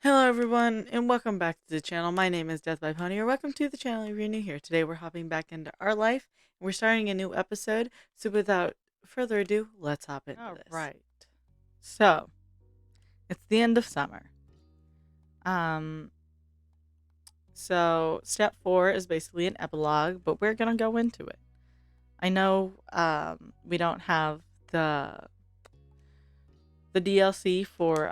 Hello everyone and welcome back to the channel. My name is Death by Pony, or welcome to the channel if you're new here. Today we're hopping back into our life and we're starting a new episode. So without further ado, let's hop into this. Right. So it's the end of summer. Um so step 4 is basically an epilogue, but we're gonna go into it. I know we don't have the DLC for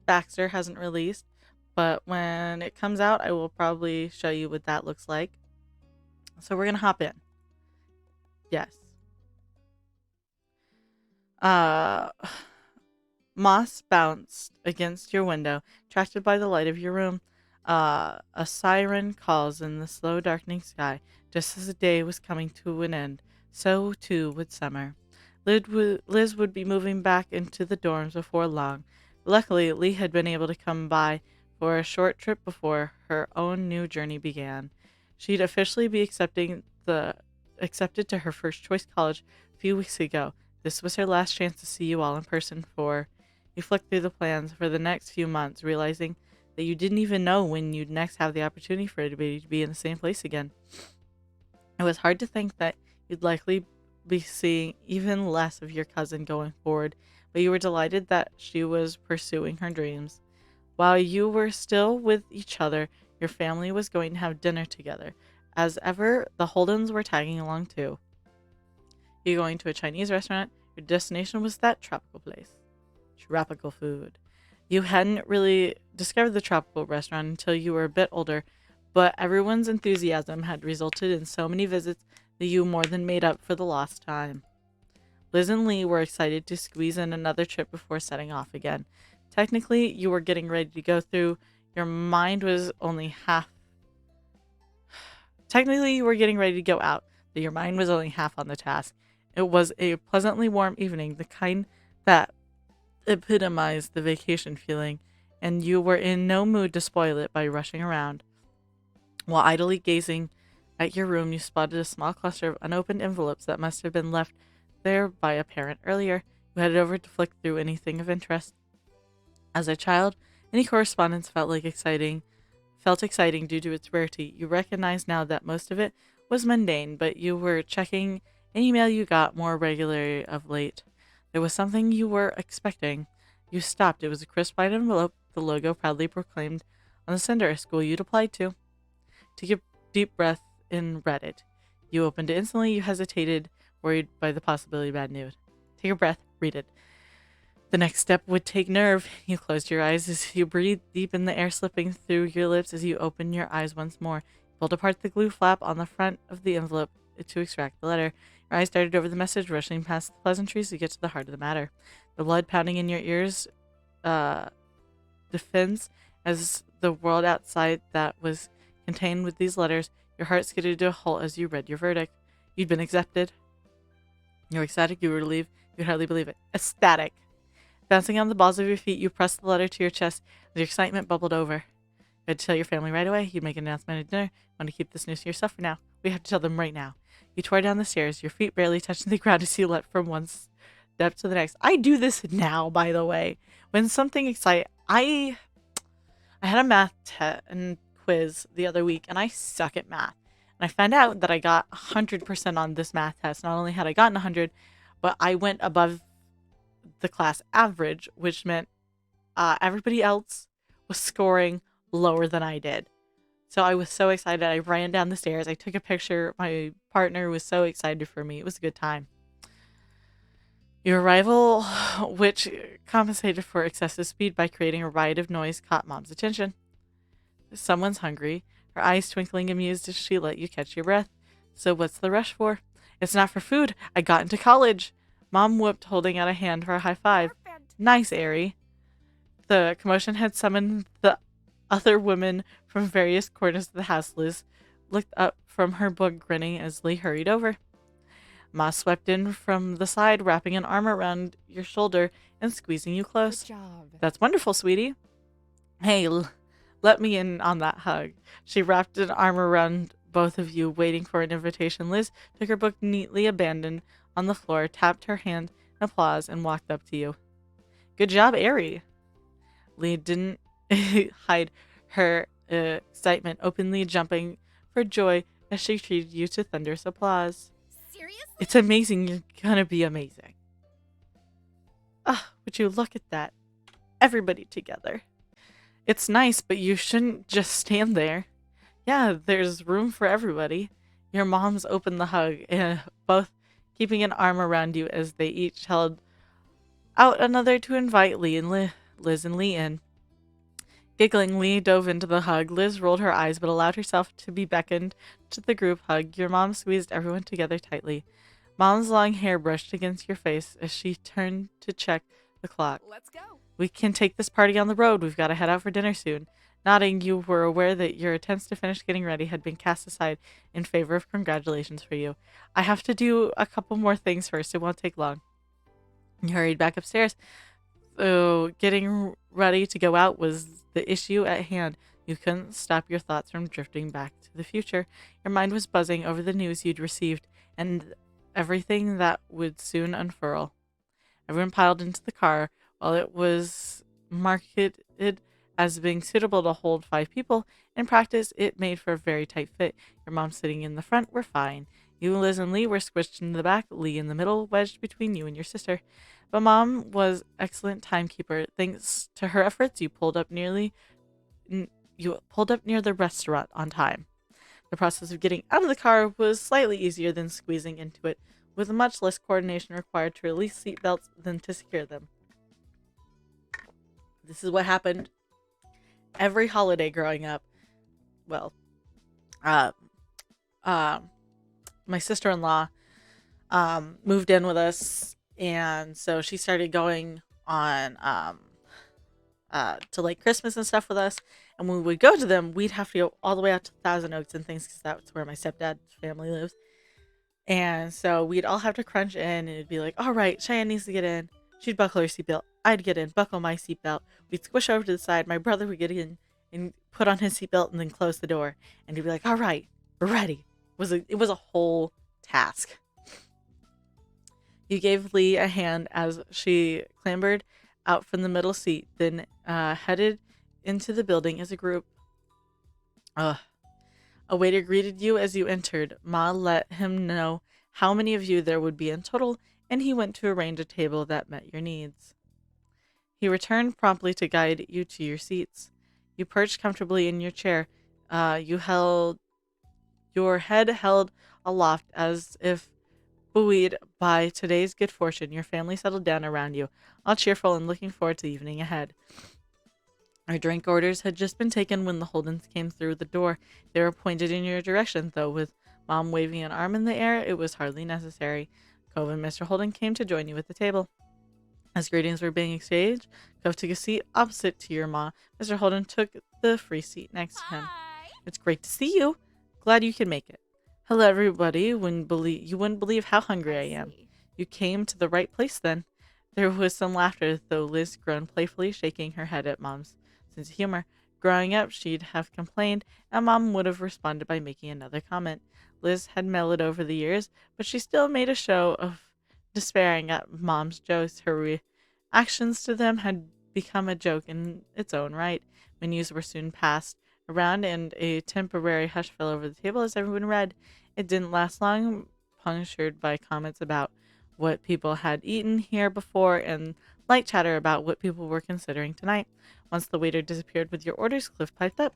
Baxter hasn't released, but when it comes out, I will probably show you what that looks like. So we're gonna hop in. Yes. Uh, Moss bounced against your window, attracted by the light of your room. A siren calls in the slow darkening sky, just as the day was coming to an end. So too would summer. Liz would be moving back into the dorms before long. Luckily, Lee had been able to come by for a short trip before her own new journey began. She'd officially be accepted to her first choice college a few weeks ago. This was her last chance to see you all in person for. You flicked through the plans for the next few months, realizing that you didn't even know when you'd next have the opportunity for everybody to be in the same place again. It was hard to think that you'd likely be seeing even less of your cousin going forward, but you were delighted that she was pursuing her dreams. While you were still with each other, your family was going to have dinner together. As ever, the Holdens were tagging along too. You're going to a Chinese restaurant. Your destination was that tropical place. Tropical food. You hadn't really discovered the tropical restaurant until you were a bit older, but everyone's enthusiasm had resulted in so many visits that you more than made up for the lost time. Liz and Lee were excited to squeeze in another trip before setting off again. Technically, you were getting ready to go through. Your mind was only half. Technically, you were getting ready to go out, but your mind was only half on the task. It was a pleasantly warm evening, the kind that epitomized the vacation feeling, and you were in no mood to spoil it by rushing around. While idly gazing at your room, you spotted a small cluster of unopened envelopes that must have been left there by a parent earlier. You headed over to flick through anything of interest. As a child, any correspondence felt exciting due to its rarity. You recognize now that most of it was mundane, but you were checking any email you got more regularly of late. There was something you were expecting. You stopped. It was a crisp white envelope, the logo proudly proclaimed on the sender, a school you'd applied to. Took a deep breath and read it. You opened it instantly. You hesitated, worried by the possibility of bad news. Take a breath, read it. The next step would take nerve. You closed your eyes as you breathed deep in the air slipping through your lips as you opened your eyes once more. You pulled apart the glue flap on the front of the envelope to extract the letter. Your eyes darted over the message, rushing past the pleasantries to get to the heart of the matter. The blood pounding in your ears defends as the world outside that was contained with these letters. Your heart skidded to a halt as you read your verdict. You'd been accepted. You were ecstatic. You were relieved. You could hardly believe it. Ecstatic. Bouncing on the balls of your feet, you pressed the letter to your chest as your excitement bubbled over. You had to tell your family right away. You'd make an announcement at dinner. You want to keep this news to yourself for now. We have to tell them right now. You tore down the stairs, your feet barely touching the ground as you leapt from one step to the next. I do this now, by the way. When something exciting, I had a math and quiz the other week, and I suck at math. And I found out that I got 100% on this math test. Not only had I gotten 100, but I went above the class average, which meant everybody else was scoring lower than I did. So I was so excited. I ran down the stairs. I took a picture. My partner was so excited for me. It was a good time. Your arrival, which compensated for excessive speed by creating a riot of noise, caught Mom's attention. Someone's hungry. Her eyes twinkling amused as she let you catch your breath. So what's the rush for? It's not for food. I got into college. Mom whooped, holding out a hand for a high five. Nice, Airy. The commotion had summoned the other women from various corners of the house. Liz looked up from her book, grinning as Lee hurried over. Ma swept in from the side, wrapping an arm around your shoulder and squeezing you close. Good job. That's wonderful, sweetie. Hey, let me in on that hug. She wrapped an arm around both of you, waiting for an invitation. Liz took her book neatly abandoned on the floor, tapped her hand in applause, and walked up to you. Good job, Ari. Lee didn't hide her excitement, openly jumping for joy as she treated you to thunderous applause. Seriously? It's amazing. You're gonna be amazing. Ah, would you look at that? Everybody together. It's nice, but you shouldn't just stand there. Yeah, there's room for everybody. Your moms opened the hug, both keeping an arm around you as they each held out another to invite Liz and Lee in. Giggling, Lee dove into the hug. Liz rolled her eyes but allowed herself to be beckoned to the group hug. Your mom squeezed everyone together tightly. Mom's long hair brushed against your face as she turned to check the clock. Let's go. We can take this party on the road. We've got to head out for dinner soon. Nodding, you were aware that your attempts to finish getting ready had been cast aside in favor of congratulations for you. I have to do a couple more things first. It won't take long. You hurried back upstairs. So getting ready to go out was the issue at hand. You couldn't stop your thoughts from drifting back to the future. Your mind was buzzing over the news you'd received and everything that would soon unfurl. Everyone piled into the car. While it was marketed as being suitable to hold 5 people, in practice it made for a very tight fit. Your mom sitting in the front were fine. You, Liz, and Lee were squished in the back, Lee in the middle, wedged between you and your sister. But Mom was excellent timekeeper. Thanks to her efforts, you pulled up near the restaurant on time. The process of getting out of the car was slightly easier than squeezing into it, with much less coordination required to release seatbelts than to secure them. This is what happened every holiday growing up. Well, uh, my sister-in-law moved in with us, and so she started going on to like Christmas and stuff with us. And when we would go to them, we'd have to go all the way out to Thousand Oaks and things because that's where my stepdad's family lives. And so we'd all have to crunch in, and it'd be like, all right, Cheyenne needs to get in. She'd buckle her seatbelt. I'd get in, buckle my seatbelt. We'd squish over to the side. My brother would get in and put on his seatbelt and then close the door. And he'd be like, all right, we're ready. It was a whole task. You gave Lee a hand as she clambered out from the middle seat, then headed into the building as a group. A waiter greeted you as you entered. Ma let him know how many of you there would be in total, and he went to arrange a table that met your needs. He returned promptly to guide you to your seats. You perched comfortably in your chair. Your head held aloft as if buoyed by today's good fortune. Your family settled down around you, all cheerful and looking forward to the evening ahead. Our drink orders had just been taken when the Holdens came through the door. They were pointed in your direction, though, with Mom waving an arm in the air. It was hardly necessary. Cove and Mr. Holden came to join you at the table. As greetings were being exchanged, Cove took a seat opposite to your ma. Mr. Holden took the free seat next to him. Hi. It's great to see you. Glad you can make it. Hello, everybody. You wouldn't believe how hungry I am. See. You came to the right place then. There was some laughter, though Liz groaned playfully, shaking her head at Mom's sense of humor. Growing up, she'd have complained, and Mom would have responded by making another comment. Liz had mellowed over the years, but she still made a show of despairing at Mom's jokes. Her reactions to them had become a joke in its own right. Menus were soon passed around, and a temporary hush fell over the table as everyone read. It didn't last long, punctured by comments about what people had eaten here before and light chatter about what people were considering tonight. Once the waiter disappeared with your orders, Cliff piped up.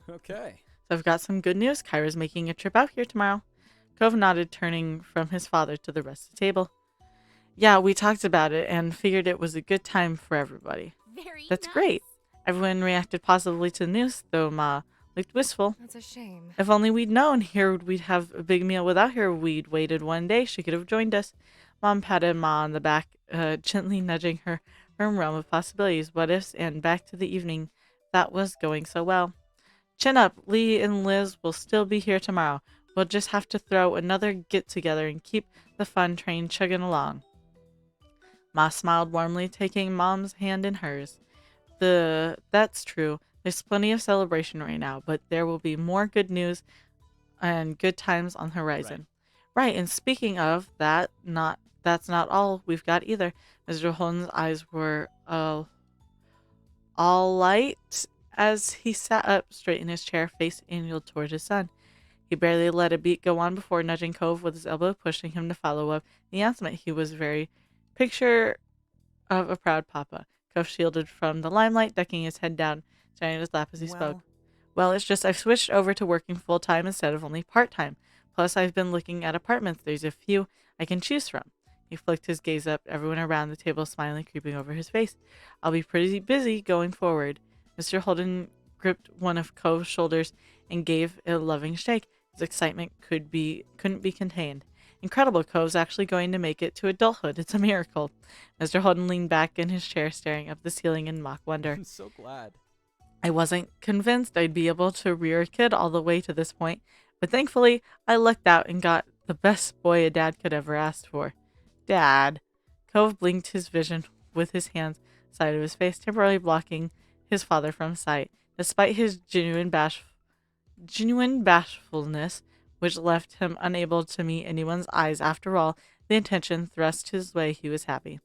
Okay. So I've got some good news. Kyra's making a trip out here tomorrow. Cove nodded, turning from his father to the rest of the table. Yeah, we talked about it and figured it was a good time for everybody. Very That's nice. great. Everyone reacted positively to the news, though Ma looked wistful. That's a shame. If only we'd known here we'd have a big meal without her. We'd waited one day. She could have joined us. Mom patted Ma on the back, gently nudging her from realm of possibilities, what ifs, and back to the evening that was going so well. Chin up. Lee and Liz will still be here tomorrow. We'll just have to throw another get-together and keep the fun train chugging along. Ma smiled warmly, taking Mom's hand in hers. That's true. There's plenty of celebration right now, but there will be more good news and good times on the horizon. Right, and speaking of that, not that's not all we've got either. Mr. Holden's eyes were all light as he sat up straight in his chair, face angled toward his son. He barely let a beat go on before nudging Cove with his elbow, pushing him to follow up the announcement. He was very picture of a proud papa. Cove shielded from the limelight, ducking his head down, staring at his lap as he spoke. Well, it's just I've switched over to working full-time instead of only part-time. Plus, I've been looking at apartments. There's a few I can choose from. He flicked his gaze up, everyone around the table smiling, creeping over his face. I'll be pretty busy going forward. Mr. Holden gripped one of Cove's shoulders and gave it a loving shake. His excitement couldn't be contained. Incredible, Cove's actually going to make it to adulthood. It's a miracle. Mr. Holden leaned back in his chair, staring up the ceiling in mock wonder. I'm so glad. I wasn't convinced I'd be able to rear a kid all the way to this point, but thankfully I lucked out and got the best boy a dad could ever ask for. Dad. Cove blinked his vision with his hands side of his face, temporarily blocking his father from sight. Despite his genuine bashfulness, which left him unable to meet anyone's eyes. After all, the intention thrust his way. He was happy.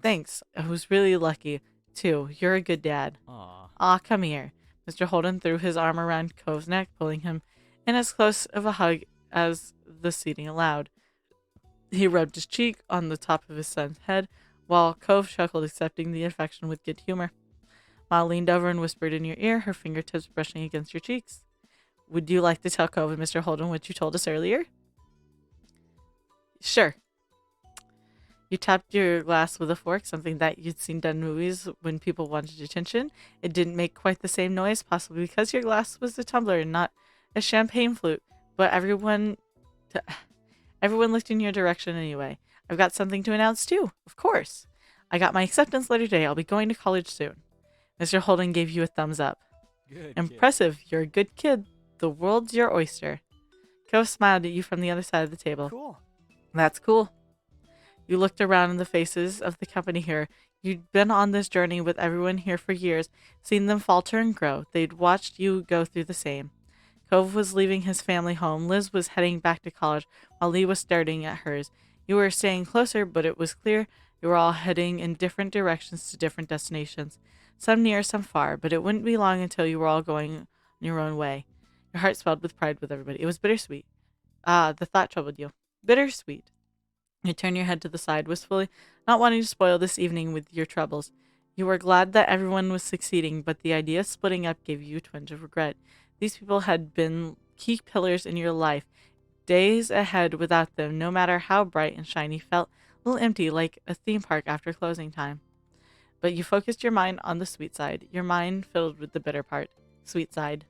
Thanks. I was really lucky, too. You're a good dad. Aw, Come here. Mr. Holden threw his arm around Cove's neck, pulling him in as close of a hug as the seating allowed. He rubbed his cheek on the top of his son's head, while Cove chuckled, accepting the affection with good humor. Ma leaned over and whispered in your ear, her fingertips brushing against your cheeks. Would you like to tell Cove and Mr. Holden what you told us earlier? Sure. You tapped your glass with a fork, something that you'd seen done in movies when people wanted attention. It didn't make quite the same noise, possibly because your glass was a tumbler and not a champagne flute, but everyone looked in your direction anyway. I've got something to announce too, of course. I got my acceptance letter today. I'll be going to college soon. Mr. Holden gave you a thumbs up. good. Impressive. You're a good kid. The world's your oyster. Cove smiled at you from the other side of the table. Cool. That's cool. You looked around in the faces of the company here. You'd been on this journey with everyone here for years, seen them falter and grow. They'd watched you go through the same. Cove was leaving his family home. Liz was heading back to college, while Lee was starting at hers. You were staying closer, but it was clear you were all heading in different directions to different destinations. Some near, some far, but it wouldn't be long until you were all going on your own way. Your heart swelled with pride with everybody. It was bittersweet. The thought troubled you. Bittersweet. You turned your head to the side wistfully, not wanting to spoil this evening with your troubles. You were glad that everyone was succeeding, but the idea of splitting up gave you a twinge of regret. These people had been key pillars in your life. Days ahead without them, no matter how bright and shiny, felt a little empty, like a theme park after closing time. But you focused your mind on the sweet side, your mind filled with the bitter part. Sweet side.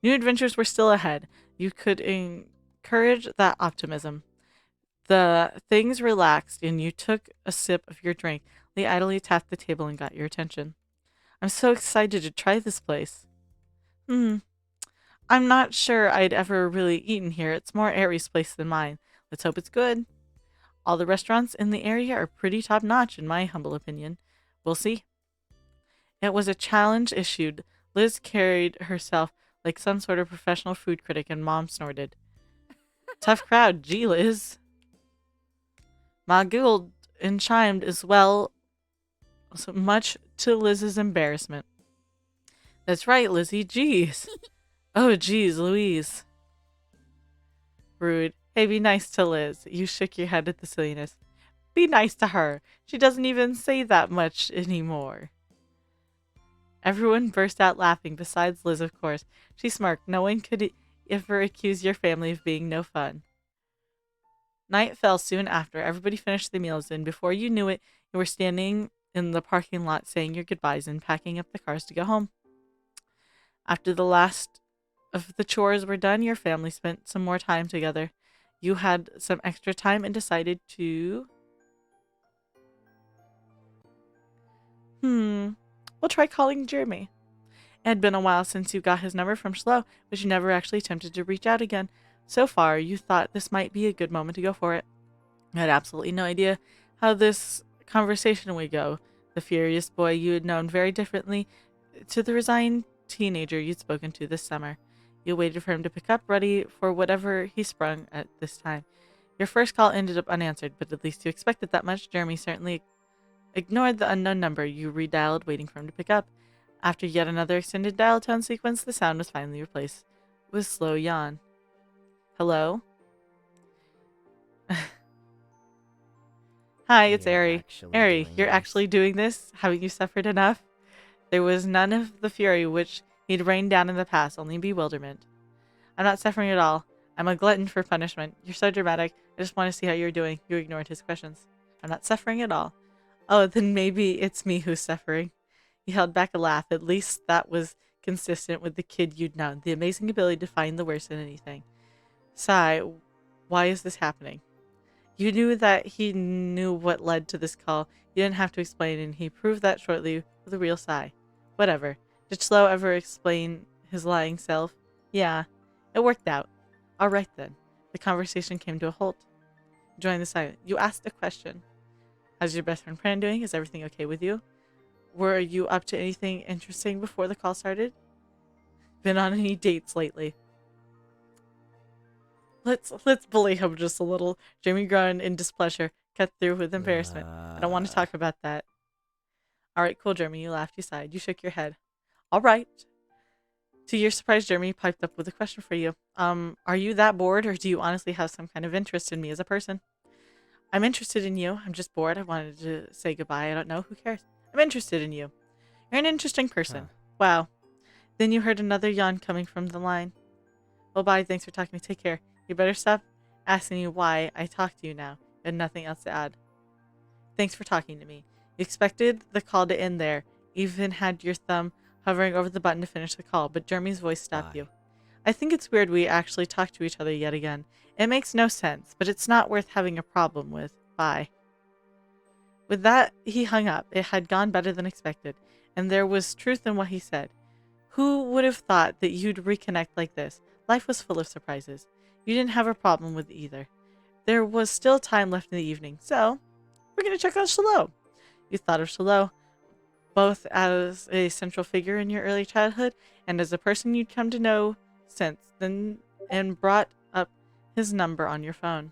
New adventures were still ahead. You could encourage that optimism. The things relaxed, and you took a sip of your drink. Lee idly tapped the table and got your attention. I'm so excited to try this place. I'm not sure I'd ever really eaten here. It's more Aries' place than mine. Let's hope it's good. All the restaurants in the area are pretty top-notch, in my humble opinion. We'll see. It was a challenge issued. Liz carried herself like some sort of professional food critic, and Mom snorted. Tough crowd. Gee, Liz. Ma giggled and chimed as well, so much to Liz's embarrassment. That's right, Lizzie. Jeez. Oh, geez, Louise. Rude. Hey, be nice to Liz. You shook your head at the silliness. Be nice to her. She doesn't even say that much anymore. Everyone burst out laughing, besides Liz, of course. She smirked. No one could ever accuse your family of being no fun. Night fell soon after. Everybody finished the meals, and before you knew it, you were standing in the parking lot saying your goodbyes and packing up the cars to go home. After the last of the chores were done, your family spent some more time together. You had some extra time and decided to... We'll try calling Jeremy. It had been a while since you got his number from Schlo, but you never actually attempted to reach out again. So far, you thought this might be a good moment to go for it. You had absolutely no idea how this conversation would go. The furious boy you had known very differently to the resigned teenager you'd spoken to this summer. You waited for him to pick up, ready for whatever he sprung at this time. Your first call ended up unanswered, but at least you expected that much. Jeremy certainly ignored the unknown number you redialed, waiting for him to pick up. After yet another extended dial tone sequence, the sound was finally replaced with a slow yawn. Hello? Hi, it's Ari. Ari, you're actually doing this? Haven't you suffered enough? There was none of the fury which he'd rained down in the past, only bewilderment. I'm not suffering at all. I'm a glutton for punishment. You're so dramatic. I just want to see how you're doing. You ignored his questions. I'm not suffering at all. Oh, then maybe it's me who's suffering. He held back a laugh. At least that was consistent with the kid you'd known. The amazing ability to find the worst in anything. Sigh, why is this happening? You knew that he knew what led to this call. You didn't have to explain, and he proved that shortly with a real sigh. Whatever. Did Slow ever explain his lying self? Yeah. It worked out. All right, then. The conversation came to a halt. Join the silence. You asked a question. How's your best friend Fran doing? Is everything okay with you? Were you up to anything interesting before the call started? Been on any dates lately? Let's bully him just a little. Jamie groaned in displeasure, cut through with embarrassment. I don't want to talk about that. All right, cool, Jeremy. You laughed. You sighed. You shook your head. All right. To your surprise, Jeremy piped up with a question for you. Are you that bored, or do you honestly have some kind of interest in me as a person? I'm interested in you. I'm just bored. I wanted to say goodbye. I don't know. Who cares? I'm interested in you. You're an interesting person. Huh. Wow. Then you heard another yawn coming from the line. Well, bye. Thanks for talking to me. Take care. You better stop asking you why I talk to you now. And nothing else to add. Thanks for talking to me. You expected the call to end there. Even had your thumb hovering over the button to finish the call, but Jeremy's voice stopped you. I think it's weird we actually talk to each other yet again. It makes no sense, but it's not worth having a problem with. Bye. With that, he hung up. It had gone better than expected, and there was truth in what he said. Who would have thought that you'd reconnect like this? Life was full of surprises. You didn't have a problem with either. There was still time left in the evening, so we're going to check out Shiloh. You thought of Shiloh both as a central figure in your early childhood and as a person you'd come to know since then, and brought up his number on your phone.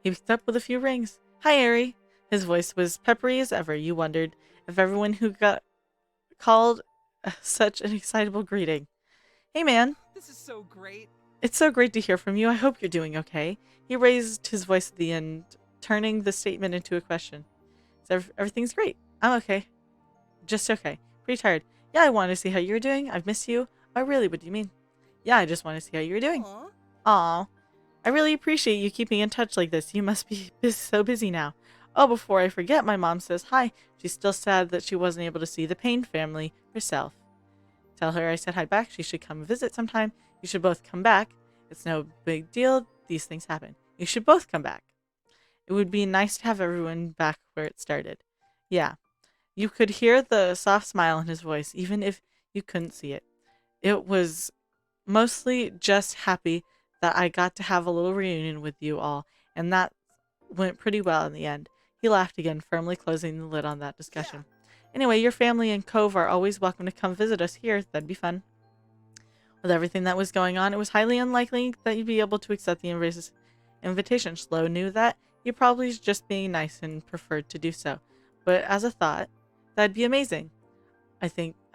He picked up with a few rings. Hi, Ari. His voice was peppery as ever. You wondered if everyone who got called such an excitable greeting. Hey, man. This is so great. It's so great to hear from you. I hope you're doing okay. He raised his voice at the end, turning the statement into a question. So everything's great. I'm okay. Just okay. Pretty tired. Yeah, I wanted to see how you were doing. I've missed you. Oh, really? What do you mean? Yeah, I just want to see how you were doing. Aw. I really appreciate you keeping in touch like this. You must be so busy now. Oh, before I forget, my mom says hi. She's still sad that she wasn't able to see the Payne family herself. Tell her I said hi back. She should come visit sometime. You should both come back. It's no big deal. These things happen. You should both come back. It would be nice to have everyone back where it started. Yeah. You could hear the soft smile in his voice, even if you couldn't see it. It was mostly just happy that I got to have a little reunion with you all, and that went pretty well in the end. He laughed again, firmly closing the lid on that discussion. Yeah. Anyway, your family and Cove are always welcome to come visit us here. That'd be fun. With everything that was going on, it was highly unlikely that you'd be able to accept the invitation. Slow knew that you probably was just being nice and preferred to do so. But as a thought, that'd be amazing. I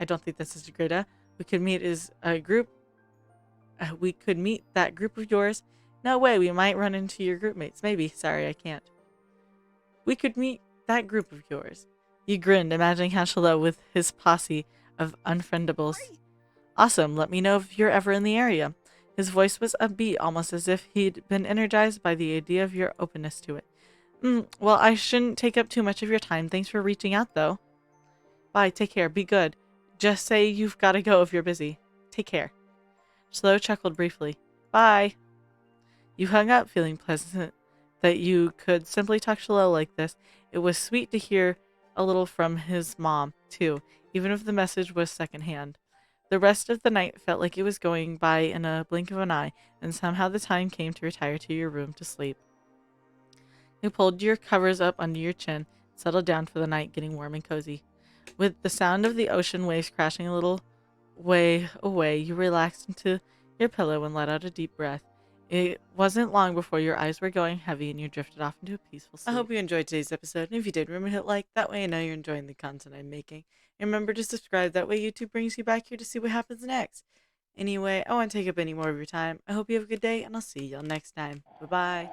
don't think this is a great idea. We could meet as a group. We could meet that group of yours. No way, we might run into your group mates. Maybe. Sorry, I can't. We could meet that group of yours. You grinned, imagining Hashelo with his posse of unfriendables. Awesome. Let me know if you're ever in the area. His voice was upbeat, almost as if he'd been energized by the idea of your openness to it. Well, I shouldn't take up too much of your time. Thanks for reaching out, though. Bye. Take care. Be good. Just say you've got to go if you're busy. Take care. Slow chuckled briefly. Bye. You hung up, feeling pleasant that you could simply talk to Lo like this. It was sweet to hear a little from his mom, too, even if the message was secondhand. The rest of the night felt like it was going by in a blink of an eye, and somehow the time came to retire to your room to sleep. You pulled your covers up under your chin, settled down for the night, getting warm and cozy. With the sound of the ocean waves crashing a little way away, you relaxed into your pillow and let out a deep breath. It wasn't long before your eyes were going heavy and you drifted off into a peaceful sleep. I hope you enjoyed today's episode, and if you did, remember to hit like. That way I know you're enjoying the content I'm making. And remember to subscribe, that way YouTube brings you back here to see what happens next. Anyway, I won't take up any more of your time. I hope you have a good day, and I'll see y'all next time. Bye-bye.